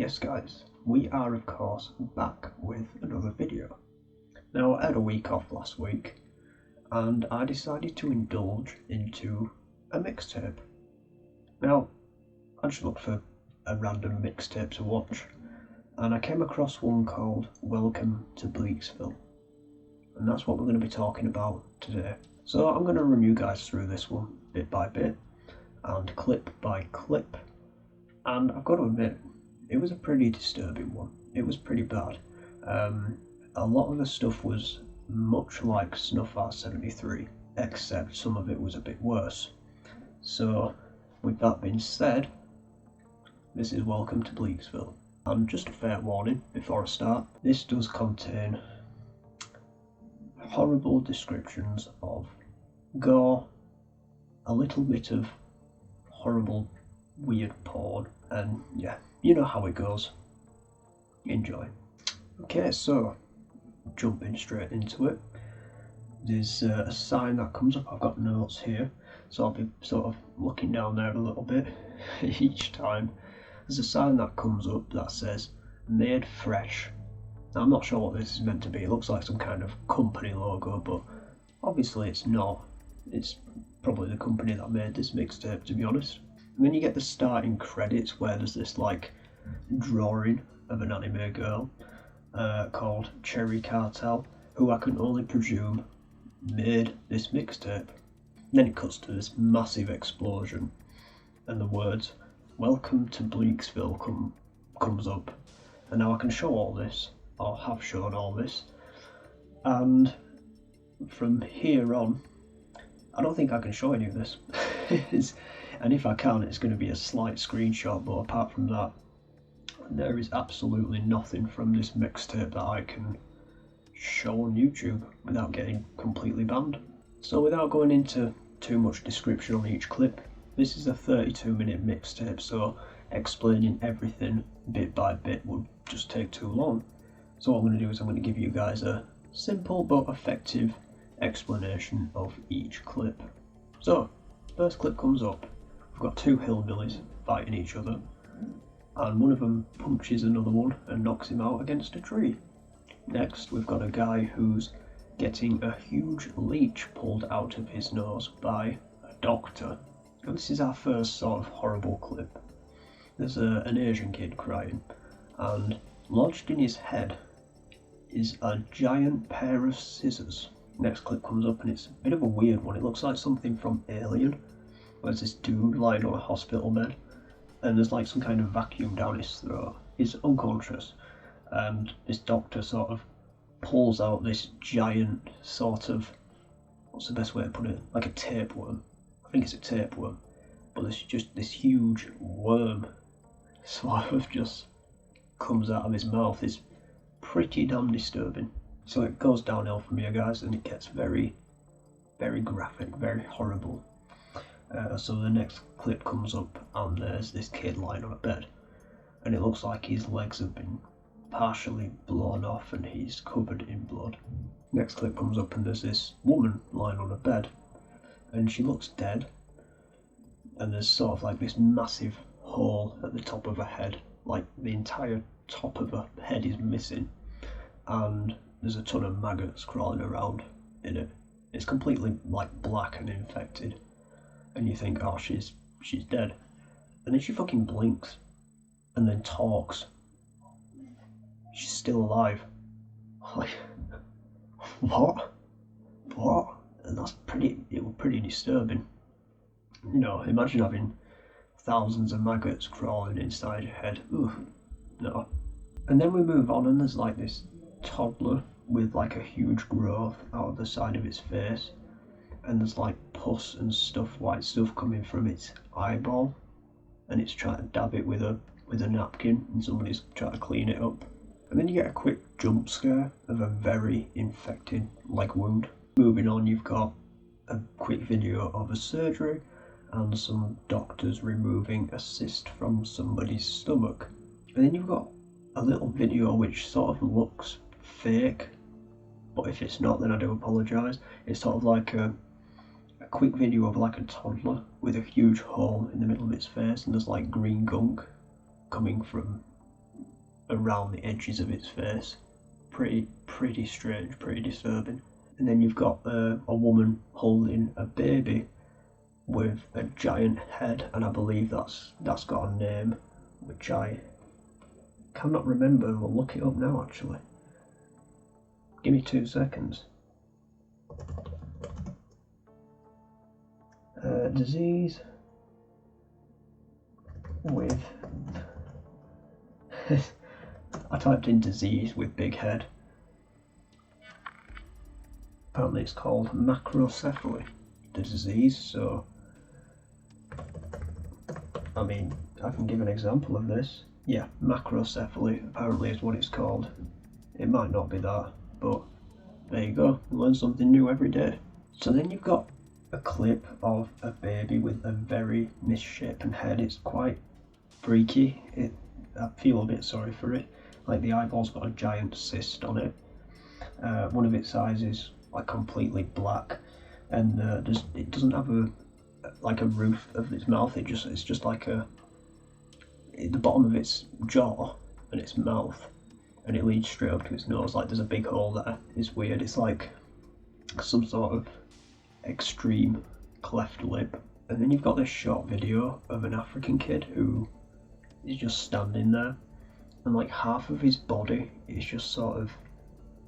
yes guys, we are of course back with another video. Now I had a week off last week and I decided to indulge into a mixtape. Now I just looked for a random mixtape to watch and I came across one called Welcome to Bleaksville, and that's what we're going to be talking about today. So I'm going to run you guys through this one bit by bit and clip by clip, and I've got to admit it was a pretty disturbing one. It was pretty bad. A lot of the stuff was much like Snuff Art 73, except some of it was a bit worse. So with that being said, this is Welcome to Bleaksville. And just a fair warning before I start, this does contain horrible descriptions of gore, a little bit of horrible weird porn, and yeah, you know how it goes. Enjoy. Okay, so jumping straight into it, there's a sign that comes up. I've got notes here, so I'll be sort of looking down there a little bit each time. There's a sign that comes up that says "Made Fresh." Now, I'm not sure what this is meant to be. It looks like some kind of company logo, but obviously it's not. It's probably the company that made this mixtape, to be honest. And then you get the starting credits where there's this like drawing of an anime girl called Cherry Cartel, who I can only presume made this mixtape. Then it cuts to this massive explosion and the words "Welcome to Bleaksville" comes up, and now I can show all this, or have shown all this, and from here on I don't think I can show any of this. And if I can, it's going to be a slight screenshot, but apart from that, there is absolutely nothing from this mixtape that I can show on YouTube without getting completely banned. So without going into too much description on each clip, this is a 32-minute mixtape, so explaining everything bit by bit would just take too long. So what I'm going to do is I'm going to give you guys a simple but effective explanation of each clip. So, first clip comes up. We've got two hillbillies fighting each other, and one of them punches another one and knocks him out against a tree. Next, we've got a guy who's getting a huge leech pulled out of his nose by a doctor. And this is our first sort of horrible clip. There's an Asian kid crying, and lodged in his head is a giant pair of scissors. Next clip comes up and it's a bit of a weird one. It looks like something from Alien. There's this dude lying on a hospital bed and there's like some kind of vacuum down his throat. He's unconscious, and this doctor sort of pulls out this giant sort of, what's the best way to put it, like a tapeworm. I think it's a tapeworm, but there's just this huge worm sort of just comes out of his mouth. It's pretty damn disturbing. So it goes downhill from here, guys, and it gets very, very graphic, very horrible. So the next clip comes up and there's this kid lying on a bed, and it looks like his legs have been partially blown off and he's covered in blood. Next clip comes up and there's this woman lying on a bed and she looks dead, and there's sort of like this massive hole at the top of her head, like the entire top of her head is missing, and there's a ton of maggots crawling around in it. It's completely like black and infected, and you think, oh, she's dead, and then she fucking blinks and then talks. She's still alive. Like, what? And that's pretty disturbing. You know, imagine having thousands of maggots crawling inside your head. Ugh, no. And then we move on and there's like this toddler with like a huge growth out of the side of its face, and there's like pus and stuff, white stuff coming from its eyeball, and it's trying to dab it with a napkin, and somebody's trying to clean it up. And then you get a quick jump scare of a very infected like wound. Moving on, you've got a quick video of a surgery and some doctors removing a cyst from somebody's stomach. And then you've got a little video which sort of looks fake, but if it's not, then I do apologise. It's sort of like a quick video of like a toddler with a huge hole in the middle of its face, and there's like green gunk coming from around the edges of its face. Pretty strange, pretty disturbing. And then you've got a woman holding a baby with a giant head, and I believe that's got a name, which I cannot remember. We'll look it up now actually. Give me 2 seconds. Disease with I typed in disease with big head. Apparently it's called macrocephaly, the disease, so I mean, I can give an example of this. Yeah, macrocephaly apparently is what it's called. It might not be that, but there you go, you learn something new every day. So then you've got a clip of a baby with a very misshapen head. It's quite freaky. I feel a bit sorry for it. Like the eyeball's got a giant cyst on it. One of its eyes is like completely black, and it doesn't have a roof of its mouth. It's just like the bottom of its jaw and its mouth, and it leads straight up to its nose. Like there's a big hole there. It's weird. It's like some sort of extreme cleft lip. And then you've got this short video of an African kid who is just standing there, and like half of his body is just sort of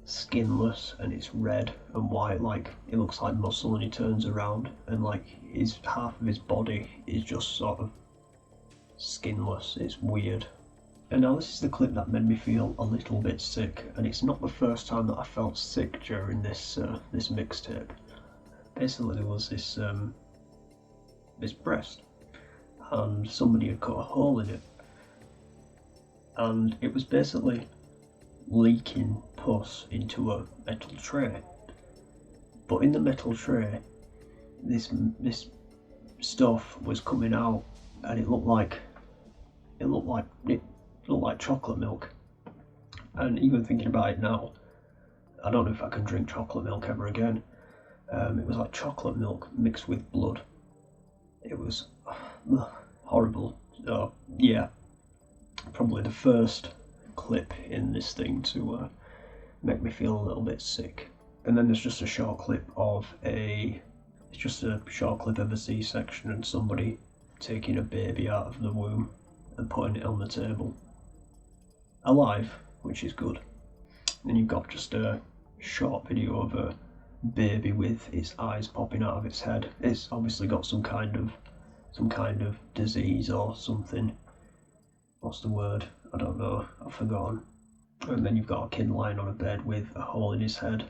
skinless, and it's red and white, like it looks like muscle, and he turns around and like half of his body is just sort of skinless. It's weird. And now this is the clip that made me feel a little bit sick, and it's not the first time that I felt sick during this mixtape. Basically there was this breast, and somebody had cut a hole in it, and it was basically leaking pus into a metal tray. But in the metal tray, this stuff was coming out, and it looked like chocolate milk. And even thinking about it now, I don't know if I can drink chocolate milk ever again. It was like chocolate milk mixed with blood. It was horrible. So yeah, probably the first clip in this thing to make me feel a little bit sick. And then there's just a short clip of a C-section and somebody taking a baby out of the womb and putting it on the table, alive, which is good. And then you've got just a short video of a baby with its eyes popping out of its head. It's obviously got some kind of disease or something. What's the word? I don't know, I've forgotten. And then you've got a kid lying on a bed with a hole in his head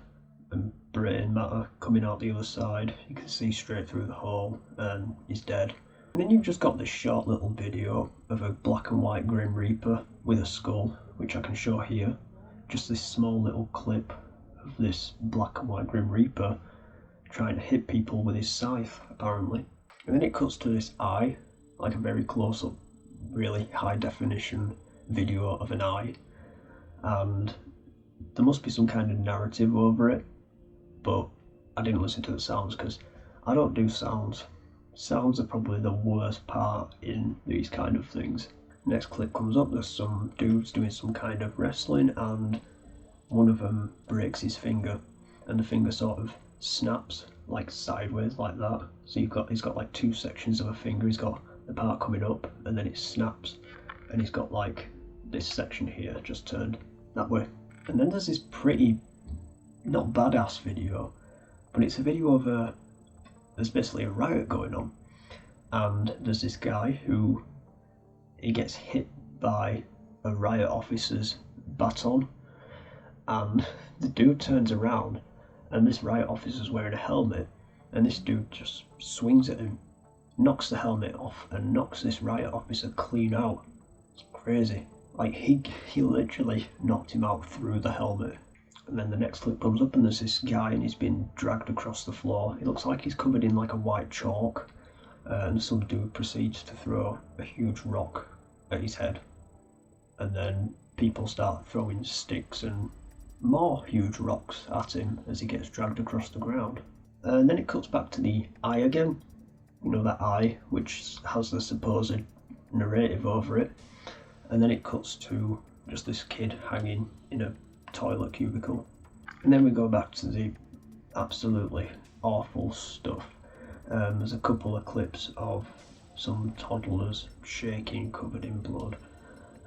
and brain matter coming out the other side. You can see straight through the hole, and he's dead. And then you've just got this short little video of a black and white Grim Reaper with a skull, which I can show here. Just this small little clip of this black and white Grim Reaper trying to hit people with his scythe, apparently. And then it cuts to this eye, like a very close up, really high definition video of an eye, and there must be some kind of narrative over it, but I didn't listen to the sounds because I don't do sounds. Sounds are probably the worst part in these kind of things. Next clip comes up, there's some dudes doing some kind of wrestling, and one of them breaks his finger, and the finger sort of snaps like sideways like that. So he's got like two sections of a finger. He's got the part coming up, and then it snaps, and he's got like this section here just turned that way. And then there's this pretty not badass video, but it's a video of there's basically a riot going on, and there's this guy who he gets hit by a riot officer's baton, and the dude turns around, and this riot officer's wearing a helmet, and this dude just swings at him, knocks the helmet off, and knocks this riot officer clean out. It's crazy. Like he literally knocked him out through the helmet. And then the next clip comes up, and there's this guy, and he's been dragged across the floor. It looks like he's covered in like a white chalk, and some dude proceeds to throw a huge rock at his head, and then people start throwing sticks and more huge rocks at him as he gets dragged across the ground. And then it cuts back to the eye again, you know, that eye which has the supposed narrative over it, and then it cuts to just this kid hanging in a toilet cubicle. And then we go back to the absolutely awful stuff. There's a couple of clips of some toddlers shaking, covered in blood,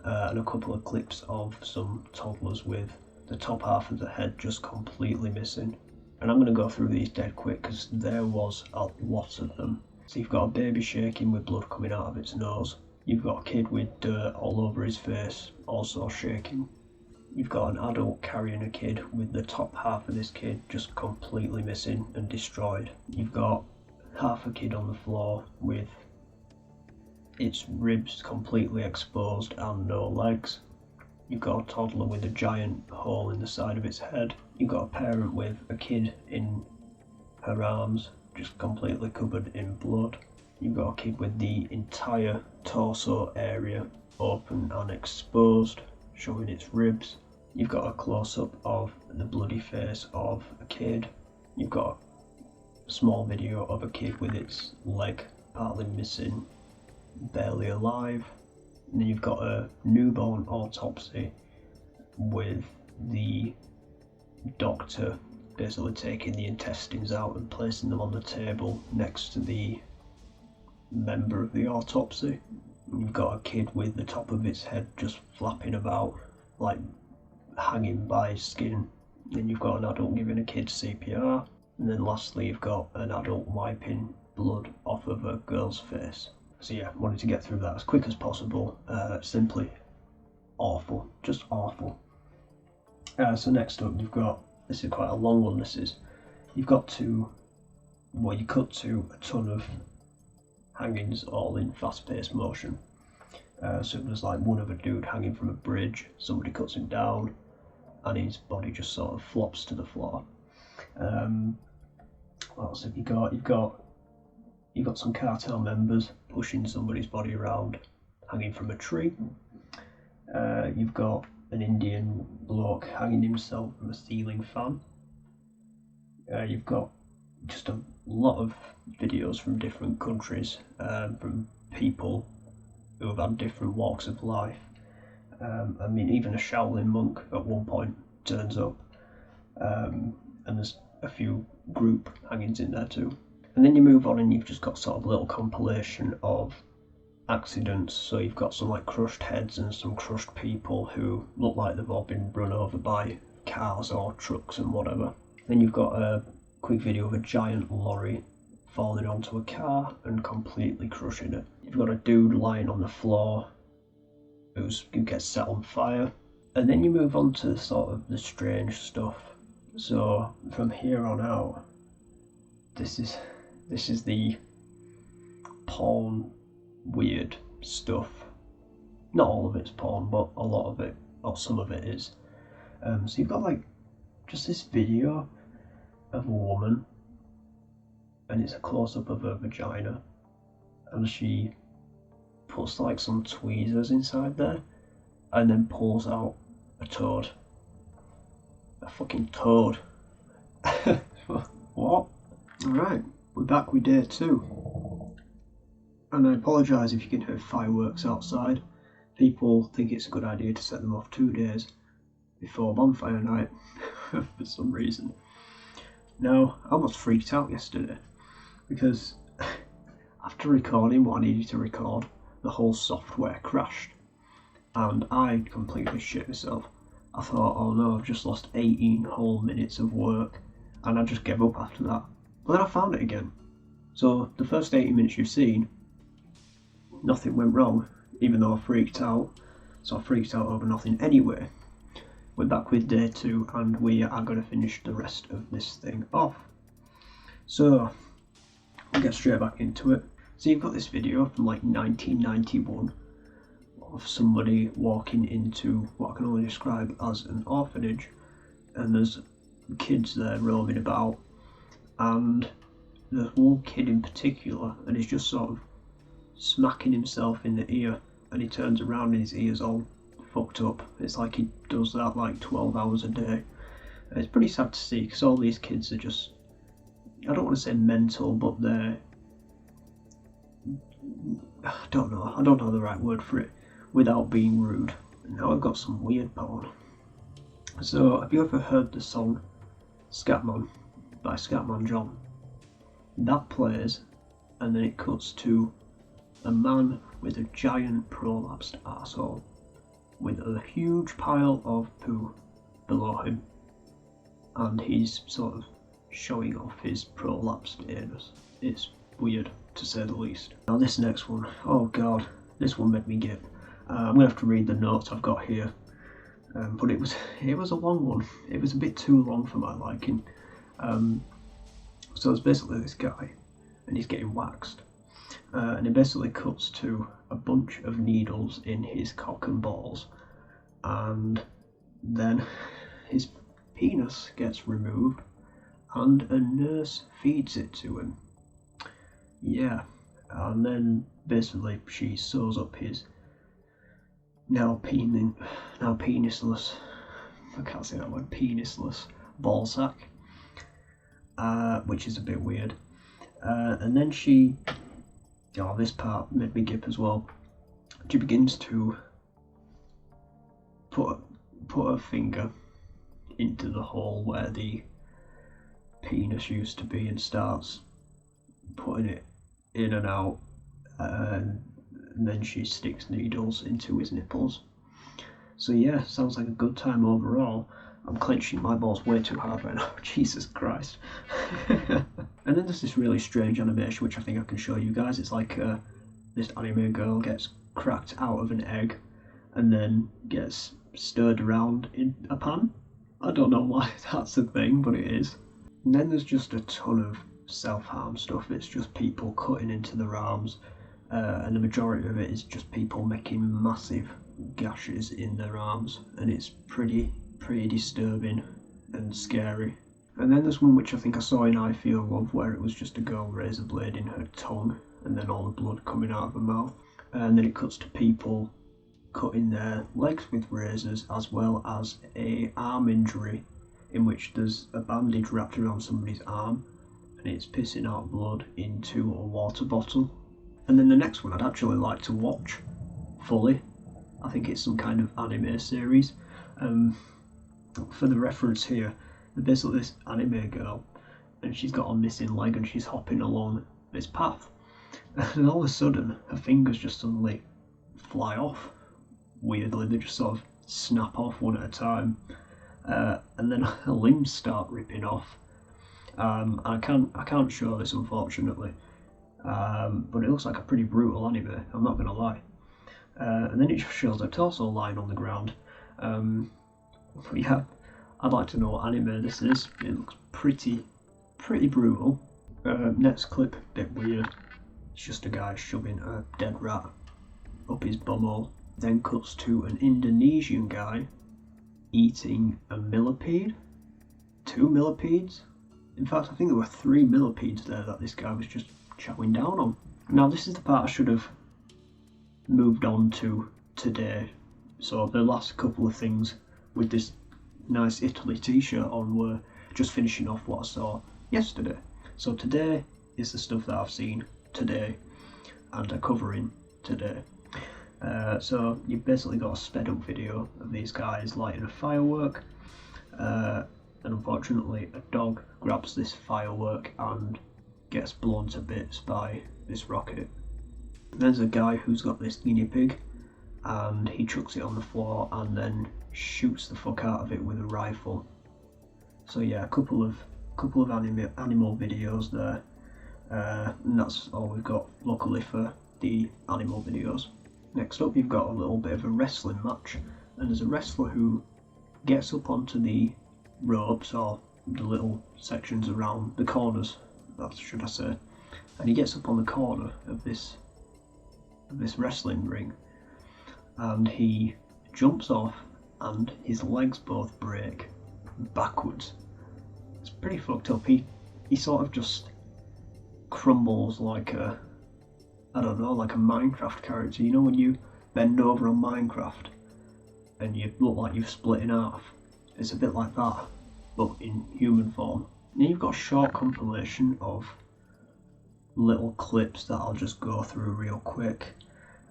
and a couple of clips of some toddlers with the top half of the head just completely missing. And I'm going to go through these dead quick because there was a lot of them. So you've got a baby shaking with blood coming out of its nose. You've got a kid with dirt all over his face, also shaking. You've got an adult carrying a kid with the top half of this kid just completely missing and destroyed. You've got half a kid on the floor with its ribs completely exposed and no legs. You've got a toddler with a giant hole in the side of its head. You've got a parent with a kid in her arms just completely covered in blood. You've got a kid with the entire torso area open and exposed, showing its ribs. You've got a close-up of the bloody face of a kid. You've got a small video of a kid with its leg partly missing, barely alive. And then you've got a newborn autopsy with the doctor basically taking the intestines out and placing them on the table next to the member of the autopsy. And you've got a kid with the top of its head just flapping about, like hanging by his skin. Then you've got an adult giving a kid CPR. And then lastly you've got an adult wiping blood off of a girl's face. So yeah, wanted to get through that as quick as possible. Simply awful, just awful. So next up you've got, this is quite a long one, you've got you cut to a ton of hangings all in fast paced motion. So there's like one of a dude hanging from a bridge, somebody cuts him down and his body just sort of flops to the floor. What else have you got? You've got some cartel members pushing somebody's body around, hanging from a tree. You've got an Indian bloke hanging himself from a ceiling fan. You've got just a lot of videos from different countries, from people who have had different walks of life. I mean, even a Shaolin monk at one point turns up, and there's a few group hangings in there too. And then you move on and you've just got sort of a little compilation of accidents. So you've got some like crushed heads and some crushed people who look like they've all been run over by cars or trucks and whatever. Then you've got a quick video of a giant lorry falling onto a car and completely crushing it. You've got a dude lying on the floor who gets set on fire. And then you move on to sort of the strange stuff. So from here on out, this is the porn weird stuff. Not all of it's porn, but a lot of it, or some of it is. So you've got like just this video of a woman, and it's a close-up of her vagina, and she puts like some tweezers inside there, and then pulls out a toad. A fucking toad. What? Alright, we're back with day 2. And I apologise if you can hear fireworks outside. People think it's a good idea to set them off 2 days before bonfire night for some reason. Now, I was freaked out yesterday because after recording what I needed to record, the whole software crashed and I completely shit myself. I thought, oh no, I've just lost 18 whole minutes of work, and I just gave up after that. But then I found it again. So the first 80 minutes you've seen, nothing went wrong, even though I freaked out. So I freaked out over nothing anyway. We're back with day 2 and we are going to finish the rest of this thing off. So we'll get straight back into it. So you've got this video from like 1991 of somebody walking into what I can only describe as an orphanage, and there's kids there roaming about, and there's one kid in particular and he's just sort of smacking himself in the ear, and he turns around and his ear's all fucked up. It's like he does that like 12 hours a day. And it's pretty sad to see because all these kids are just, I don't want to say mental, but they're, I don't know the right word for it without being rude. Now I've got some weird porn. So, have you ever heard the song Scatman by Scatman John? That plays, and then it cuts to a man with a giant prolapsed arsehole with a huge pile of poo below him, and he's sort of showing off his prolapsed anus. It's weird, to say the least. Now this next one, oh god, this one made me gip. I'm gonna have to read the notes I've got here, but it was a long one. It was a bit too long for my liking. So it's basically this guy, and he's getting waxed, and it basically cuts to a bunch of needles in his cock and balls, and then his penis gets removed, and a nurse feeds it to him. Yeah, and then basically she sews up his now penisless, I can't say that word, penisless ball sack, which is a bit weird. And then she, oh, this part made me gip as well. She begins to put her finger into the hole where the penis used to be and starts putting it in and out, and then she sticks needles into his nipples. So yeah, sounds like a good time overall. I'm clenching my balls way too hard right now. Jesus Christ. And then there's this really strange animation which I think I can show you guys. It's like this anime girl gets cracked out of an egg and then gets stirred around in a pan. I don't know why that's a thing, but it is. And then there's just a ton of self-harm stuff. It's just people cutting into their arms, and the majority of it is just people making massive gashes in their arms, and it's pretty disturbing and scary. And then there's one which I think I saw in I Feel Love, where it was just a girl razor blade in her tongue and then all the blood coming out of her mouth, and then it cuts to people cutting their legs with razors, as well as a arm injury in which there's a bandage wrapped around somebody's arm and it's pissing out blood into a water bottle. And then the next one I'd actually like to watch fully. I think it's some kind of anime series. For the reference here, there's basically this anime girl and she's got a missing leg and she's hopping along this path, and all of a sudden her fingers just suddenly fly off. Weirdly, they just sort of snap off one at a time, and then her limbs start ripping off. I can't show this unfortunately, but it looks like a pretty brutal anime, I'm not gonna lie. And then it just shows her torso lying on the ground. But yeah, I'd like to know what anime this is. It looks pretty brutal. Next clip, bit weird. It's just a guy shoving a dead rat up his bumhole. Then cuts to an Indonesian guy eating a millipede. 2 millipedes. In fact, I think there were 3 millipedes there that this guy was just chowing down on. Now this is the part I should have moved on to today. So the last couple of things with this nice Italy t-shirt on were just finishing off what I saw yesterday. So today is the stuff that I've seen today and are covering today. So you've basically got a sped up video of these guys lighting a firework, and unfortunately a dog grabs this firework and gets blown to bits by this rocket. There's a guy who's got this guinea pig and he chucks it on the floor and then shoots the fuck out of it with a rifle. So yeah, a couple of animal videos there, and that's all we've got luckily for the animal videos. Next up you've got a little bit of a wrestling match, and there's a wrestler who gets up onto the ropes, or the little sections around the corners, that should I say, and he gets up on the corner of this wrestling ring and he jumps off and his legs both break backwards. It's pretty fucked up. He sort of just crumbles like a, I don't know, like a Minecraft character. You know when you bend over on Minecraft and you look like you've split in half? It's a bit like that, but in human form. Now you've got a short compilation of little clips that I'll just go through real quick.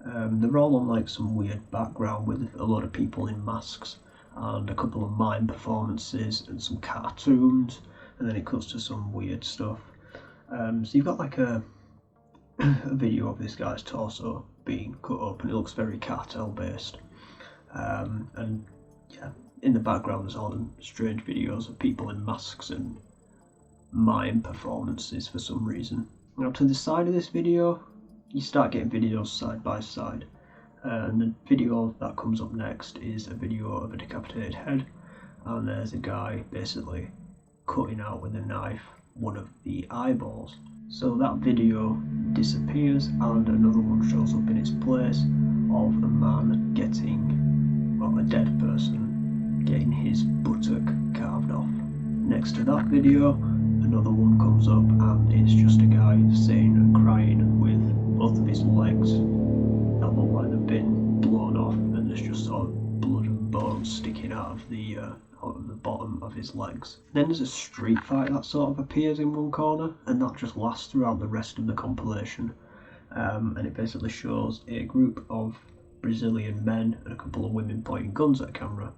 They're all on like some weird background with a lot of people in masks and a couple of mime performances and some cartoons, and then it cuts to some weird stuff. So you've got like a video of this guy's torso being cut up, and it looks very cartel based. And yeah, in the background there's all them strange videos of people in masks and mime performances for some reason. Now to the side of this video, you start getting videos side by side. And the video that comes up next is a video of a decapitated head, and there's a guy basically cutting out with a knife one of the eyeballs. So that video disappears and another one shows up in its place of a man getting, well, a dead person getting his buttock carved off. Next to that video, another one comes up and it's just a guy sitting and crying with both of his legs that look like they've been blown off, and there's just sort of blood and bones sticking out of the bottom of his legs. Then there's a street fight that sort of appears in one corner, and that just lasts throughout the rest of the compilation. And it basically shows a group of Brazilian men and a couple of women pointing guns at a camera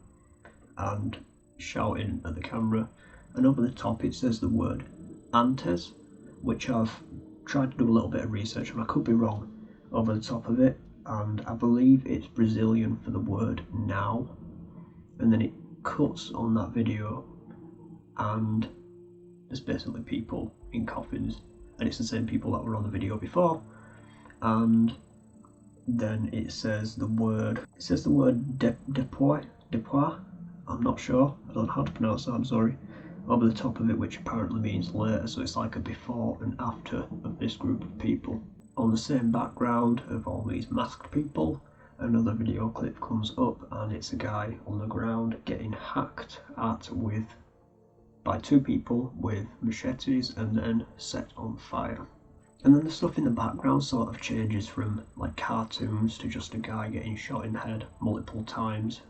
and shouting at the camera, and over the top it says the word antes, which I've tried to do a little bit of research and I could be wrong over the top of it, and I believe it's Brazilian for the word now. And then it cuts on that video and there's basically people in coffins, and it's the same people that were on the video before, and then it says the word depois, I'm not sure, I don't know how to pronounce that, I'm sorry, over the top of it, which apparently means later, so it's like a before and after of this group of people. On the same background of all these masked people, another video clip comes up and it's a guy on the ground getting hacked at by two people with machetes and then set on fire. And then the stuff in the background sort of changes from like cartoons to just a guy getting shot in the head multiple times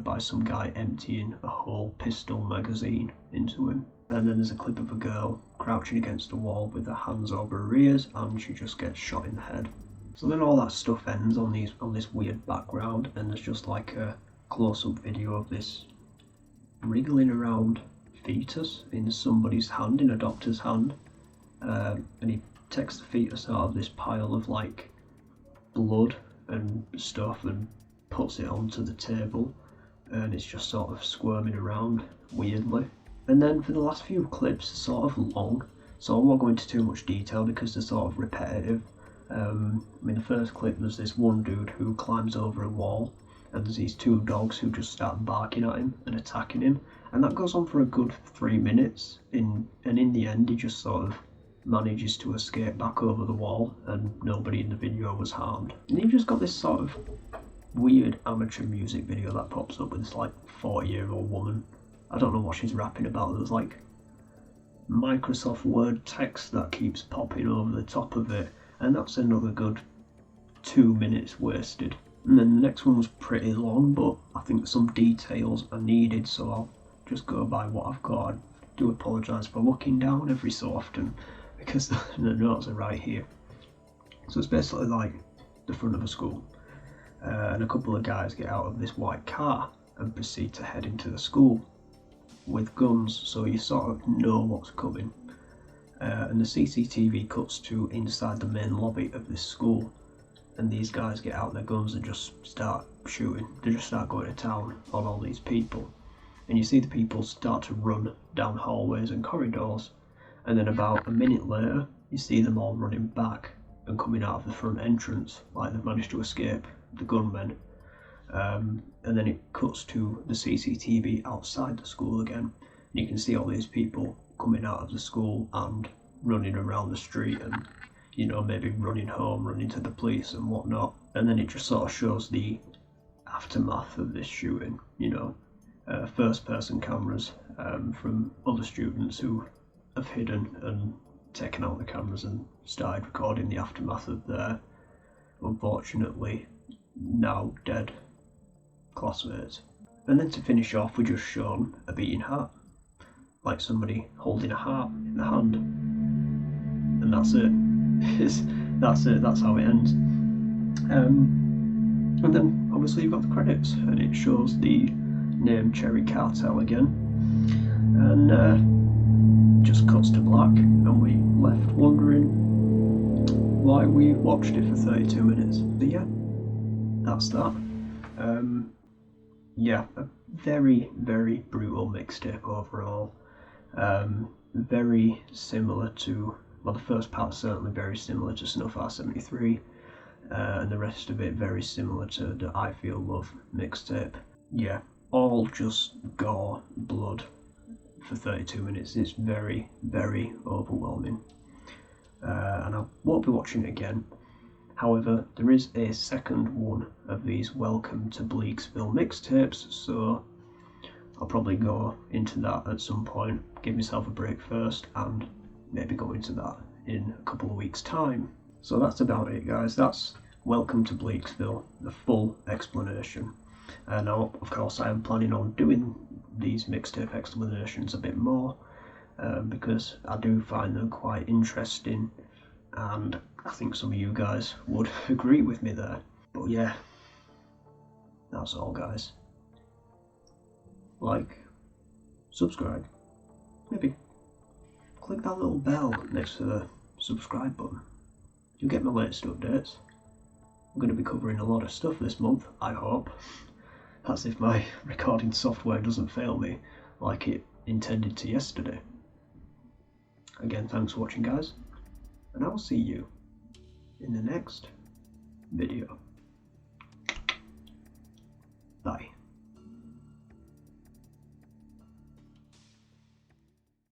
by some guy emptying a whole pistol magazine into him. And then there's a clip of a girl crouching against a wall with her hands over her ears, and she just gets shot in the head. So then all that stuff ends on this weird background, and there's just like a close-up video of this wriggling around fetus in somebody's hand, in a doctor's hand, and he takes the fetus out of this pile of like blood and stuff and puts it onto the table, and it's just sort of squirming around weirdly. And then for the last few clips, are sort of long, so I won't go into too much detail because they're sort of repetitive. I mean, the first clip, there's this one dude who climbs over a wall, and there's these two dogs who just start barking at him and attacking him, and that goes on for a good 3 minutes, and in the end he just sort of manages to escape back over the wall and nobody in the video was harmed. And you've just got this sort of weird amateur music video that pops up with this like 40-year-old woman. I don't know what she's rapping about. There's like Microsoft Word text that keeps popping over the top of it, and that's another good 2 minutes wasted. And then the next one was pretty long, but I think some details are needed, so I'll just go by what I've got. I do apologise for looking down every so often because the notes are right here. So it's basically like the front of a school, and a couple of guys get out of this white car and proceed to head into the school with guns, so you sort of know what's coming. And the CCTV cuts to inside the main lobby of this school, and these guys get out their guns and just start shooting. They just start going to town on all these people, and you see the people start to run down hallways and corridors, and then about a minute later you see them all running back and coming out of the front entrance like they've managed to escape the gunmen. And then it cuts to the CCTV outside the school again, and you can see all these people coming out of the school and running around the street and, you know, maybe running home, running to the police and whatnot. And then it just sort of shows the aftermath of this shooting, you know, first person cameras from other students who have hidden and taken out the cameras and started recording the aftermath of their unfortunately now dead classmates. And then to finish off, we're just shown a beating heart, like somebody holding a heart in the hand, and that's it. That's it, that's how it ends. And then obviously you've got the credits, and it shows the name Cherry Cartel again, and just cuts to black, and we left wondering why we watched it for 32 minutes. But yeah, that's that. Yeah, a very, very brutal mixtape overall. Very similar to, well, the first part certainly very similar to Snuff R73, and the rest of it very similar to the I Feel Love mixtape. Yeah, all just gore, blood for 32 minutes. It's very, very overwhelming. And I won't be watching it again. However, there is a second one of these Welcome to Bleaksville mixtapes, so I'll probably go into that at some point, give myself a break first, and maybe go into that in a couple of weeks' time. So that's about it, guys. That's Welcome to Bleaksville, the full explanation. Now, of course, I am planning on doing these mixtape explanations a bit more, because I do find them quite interesting, and I think some of you guys would agree with me there. But yeah, that's all, guys. Like, subscribe, maybe click that little bell next to the subscribe button. You'll get my latest updates. I'm going to be covering a lot of stuff this month, I hope. That's if my recording software doesn't fail me like it intended to yesterday. Again, thanks for watching, guys, and I will see you in the next video.